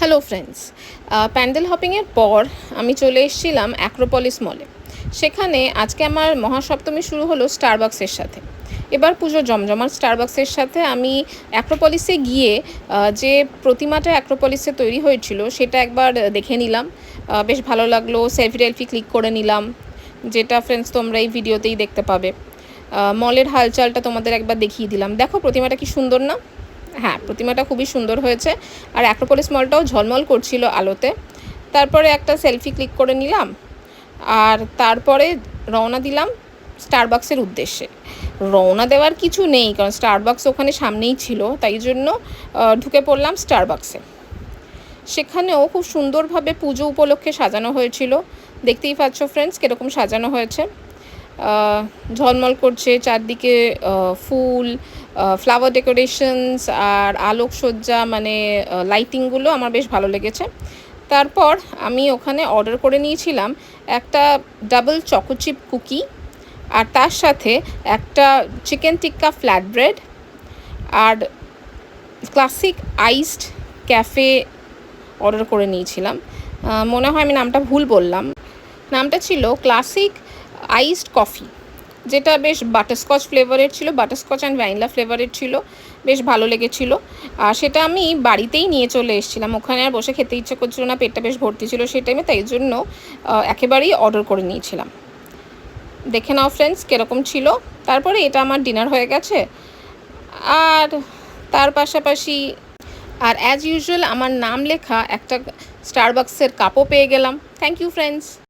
Hello friends, pandal হপিংয়ের পর আমি চলে এসেছিলাম অ্যাক্রোপলিস মলে। সেখানে আজকে আমার মহাসপ্তমী শুরু হলো স্টারবাক্সের সাথে। এবার পুজো জমজমাট স্টারবাক্সের সাথে আমি অ্যাক্রোপলিসে গিয়ে যে প্রতিমাটা অ্যাক্রোপলিসে তৈরি হয়েছিল সেটা একবার দেখে নিলাম। বেশ ভালো লাগলো, সেলফি ক্লিক করে নিলাম, যেটা ফ্রেন্ডস তোমরা এই ভিডিওতেই দেখতে পাবে। মলের হালচালটা তোমাদের একবার দেখিয়ে দিলাম। দেখো প্রতিমাটা কি সুন্দর না? হ্যাঁ, প্রতিমাটা খুবই সুন্দর হয়েছে। আর অ্যাক্রোপলিস মলটাও ঝলমল করছিল আলোতে। তারপরে একটা সেলফি ক্লিক করে নিলাম, আর তারপরে রওনা দিলাম স্টারবাক্সের উদ্দেশ্যে। রওনা দেওয়ার কিছু নেই, কারণ স্টারবাক্স ওখানে সামনেই ছিল, তাই জন্য ঢুকে পড়লাম স্টারবাক্সে। সেখানেও খুব সুন্দরভাবে পুজো উপলক্ষে সাজানো হয়েছিল। দেখতেই পাচ্ছ ফ্রেন্ডস কীরকম সাজানো হয়েছে। ঝলমল করছে চারদিকে ফুল, ফ্লাওয়ার ডেকোরেশনস আর আলোকসজ্জা, মানে লাইটিংগুলো আমার বেশ ভালো লেগেছে। তারপর আমি ওখানে অর্ডার করে নিয়েছিলাম একটা ডাবল চকোচিপ কুকি, আর তার সাথে একটা চিকেন টিক্কা ফ্ল্যাট ব্রেড, আর ক্লাসিক আইসড ক্যাফে অর্ডার করে নিয়েছিলাম। মনে হয় আমি নামটা ভুল বললাম। নামটা ছিল ক্লাসিক আইসড কফি, যেটা বেশ বাটারস্কচ ফ্লেভারের ছিল, বাটারস্কচ অ্যান্ড ভ্যানিলা ফ্লেভারের ছিল। বেশ ভালো লেগেছিলো। আর সেটা আমি বাড়িতেই নিয়ে চলে এসেছিলাম। ওখানে আর বসে খেতে ইচ্ছে করছিল না, পেটটা বেশ ভর্তি ছিল সেই টাইমে, তাই জন্য একেবারেই অর্ডার করে নিয়েছিলাম। দেখে নাও ফ্রেন্ডস কীরকম ছিল। তারপরে এটা আমার ডিনার হয়ে গেছে। আর তার পাশাপাশি আর অ্যাজ ইউজুয়াল আমার নাম লেখা একটা স্টারবাক্সের কাপও পেয়ে গেলাম। Thank you friends.